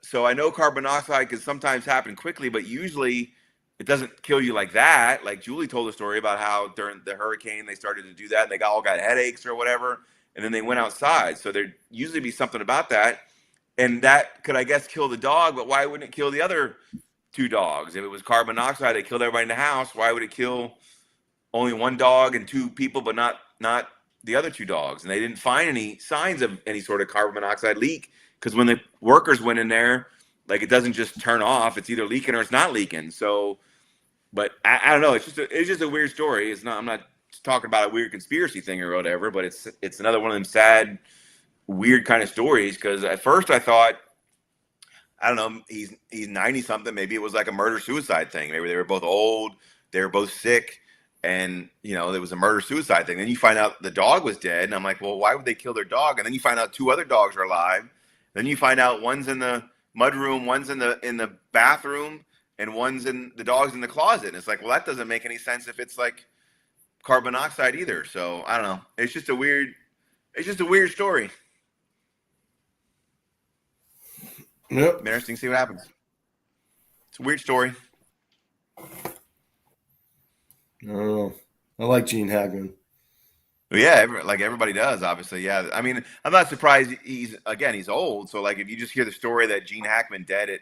S2: So I know carbon monoxide can sometimes happen quickly, but usually it doesn't kill you like that. Like Julie told a story about how during the hurricane they started to do that, and they all got headaches or whatever, and then they went outside. So there'd usually be something about that, and that could, I guess, kill the dog. But why wouldn't it kill the other 2 dogs? If it was carbon monoxide, it killed everybody in the house. Why would it kill only 1 dog and 2 people, but not the other 2 dogs? And they didn't find any signs of any sort of carbon monoxide leak, because when the workers went in there, like, it doesn't just turn off. It's either leaking or it's not leaking. So, but I don't know. It's just a weird story. It's not. I'm not talking about a weird conspiracy thing or whatever. But it's another one of them sad, weird kind of stories. Because at first I thought, I don't know, he's 90 something. Maybe it was like a murder suicide thing. Maybe they were both old, they were both sick, and there was a murder suicide thing. Then you find out the dog was dead, and I'm like, well, why would they kill their dog? And then you find out 2 other dogs are alive. Then you find out one's in the mud room, one's in the bathroom, and the dog's in the closet. And it's like, well, that doesn't make any sense if it's like carbon monoxide either. So I don't know. It's just a weird story.
S1: Yep.
S2: Interesting to see what happens. It's a weird story.
S1: I don't know. I like Gene Hackman.
S2: Well, yeah, like everybody does, obviously. Yeah, I mean, I'm not surprised. He's old. So like, if you just hear the story that Gene Hackman dead at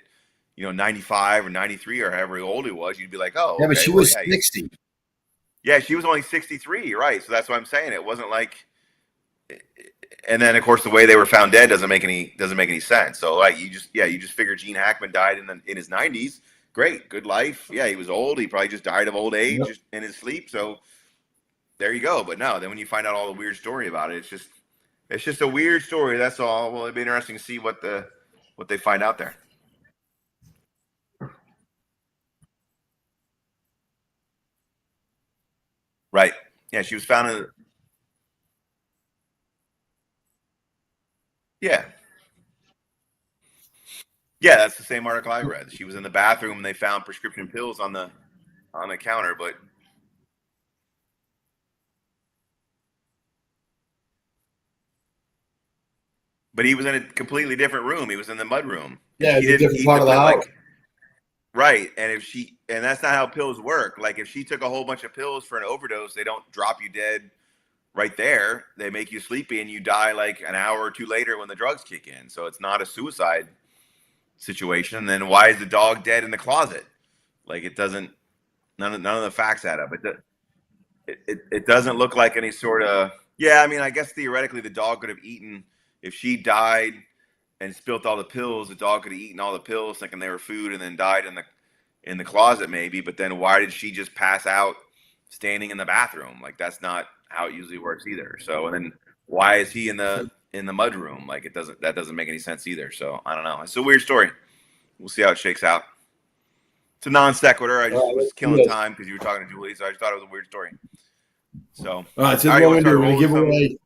S2: 95 or 93 or however old he was, you'd be like, oh,
S1: yeah, but
S2: okay,
S1: she was 60.
S2: Yeah, she was only 63, right? So that's what I'm saying. It wasn't like. And then, of course, the way they were found dead doesn't make any sense. So, like, you just figure Gene Hackman died in his 90s. Great, good life. Yeah, he was old. He probably just died of old age in his sleep. So, there you go. But no, then when you find out all the weird story about it, it's just a weird story. That's all. Well, it'd be interesting to see what they find out there. Right. Yeah, she was found in. Yeah. Yeah, that's the same article I read. She was in the bathroom and they found prescription pills on the counter, but he was in a completely different room. He was in the mud room.
S1: Yeah, it's a different part of the house.
S2: Right, and that's not how pills work. Like, if she took a whole bunch of pills for an overdose, they don't drop you dead right there. They make you sleepy and you die like an hour or 2 later when the drugs kick in. So it's not a suicide situation. And then why is the dog dead in the closet? Like, it doesn't. None of the facts add up. It doesn't look like any sort of. Yeah, I mean, I guess theoretically the dog could have eaten if she died and spilt all the pills. The dog could have eaten all the pills, thinking they were food, and then died in the closet, maybe. But then why did she just pass out standing in the bathroom? Like, that's not how it usually works either. So, and then why is he in the mud room? Like, that doesn't make any sense either. So I don't know. It's a weird story. We'll see how it shakes out. It's a non sequitur. I just was killing time because you were talking to Julie, so I just thought it was a weird story. So,
S1: all right, so what we're going to give away.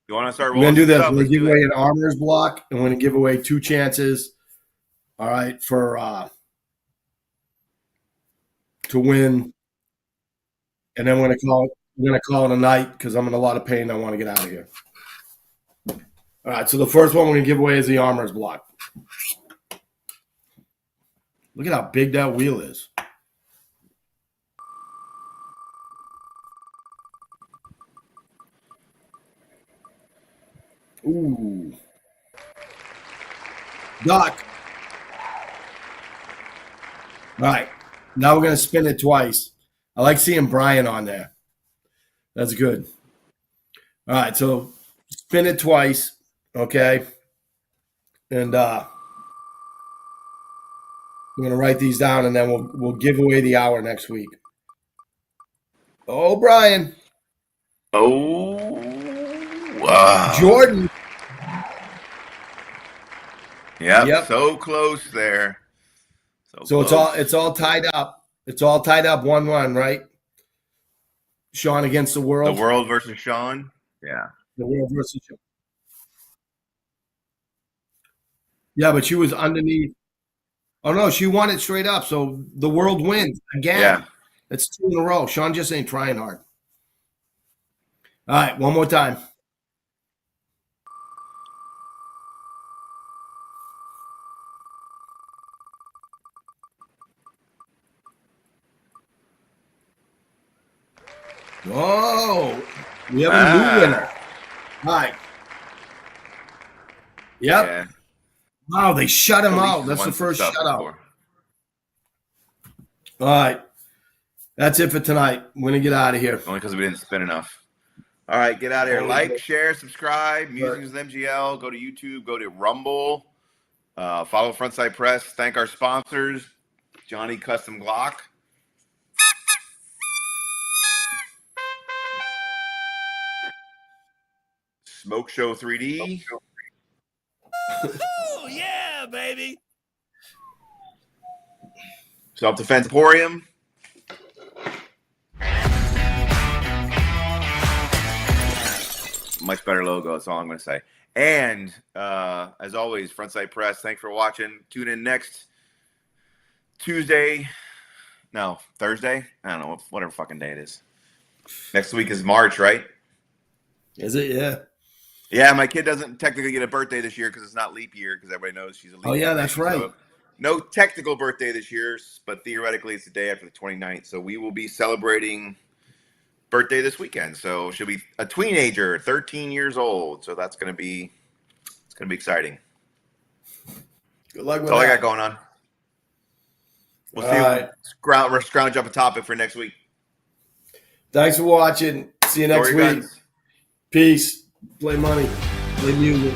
S2: You want to start?
S1: We're going to do this. We're going to give away an armor's block, and we're going to give away 2 chances. All right, for to win, and then we're going to call it a night because I'm in a lot of pain. I want to get out of here. All right, so the first one we're going to give away is the armor's block. Look at how big that wheel is. Ooh. Doc. All right. Now we're going to spin it twice. I like seeing Brian on there. That's good. All right. So spin it twice. Okay. And we're going to write these down and then we'll give away the hour next week. Oh, Brian.
S2: Oh, wow.
S1: Jordan.
S2: Yep. So close there.
S1: So close. It's all tied up. It's all tied up 1-1, right? Sean against the world.
S2: The world versus Sean. Yeah.
S1: The world versus Sean. Yeah, but she was underneath. Oh no, she won it straight up. So the world wins again.
S2: Yeah.
S1: That's 2 in a row. Sean just ain't trying hard. All right, one more time. Whoa. We have a new winner. All right. Yep. Yeah. Wow, they shut him out. That's the first shutout. All right. That's it for tonight. We're going to get out of here.
S2: Only because we didn't spin enough. All right, get out of here. Like, share, subscribe. Musings with MGL. Go to YouTube. Go to Rumble. Follow Frontside Press. Thank our sponsors, Johnny Custom Glock. Smoke Show 3D.
S3: Oh, yeah, baby.
S2: Self-Defense Emporium. Much better logo. That's all I'm going to say. And as always, Frontside Press, thanks for watching. Tune in next Thursday. I don't know, whatever fucking day it is. Next week is March, right?
S1: Is it? Yeah.
S2: Yeah, my kid doesn't technically get a birthday this year because it's not leap year, because everybody knows she's a leap year.
S1: Oh, yeah, that's right.
S2: So no technical birthday this year, but theoretically it's the day after the 29th. So we will be celebrating birthday this weekend. So she'll be a teenager, 13 years old. So it's gonna be exciting.
S1: Good luck with
S2: That's all I
S1: that.
S2: got going on. We'll
S1: All
S2: see.
S1: right.
S2: We're scrounge up a topic for next week.
S1: Thanks for watching. See you next
S2: Story
S1: week.
S2: guns.
S1: Peace. Play money. Play music.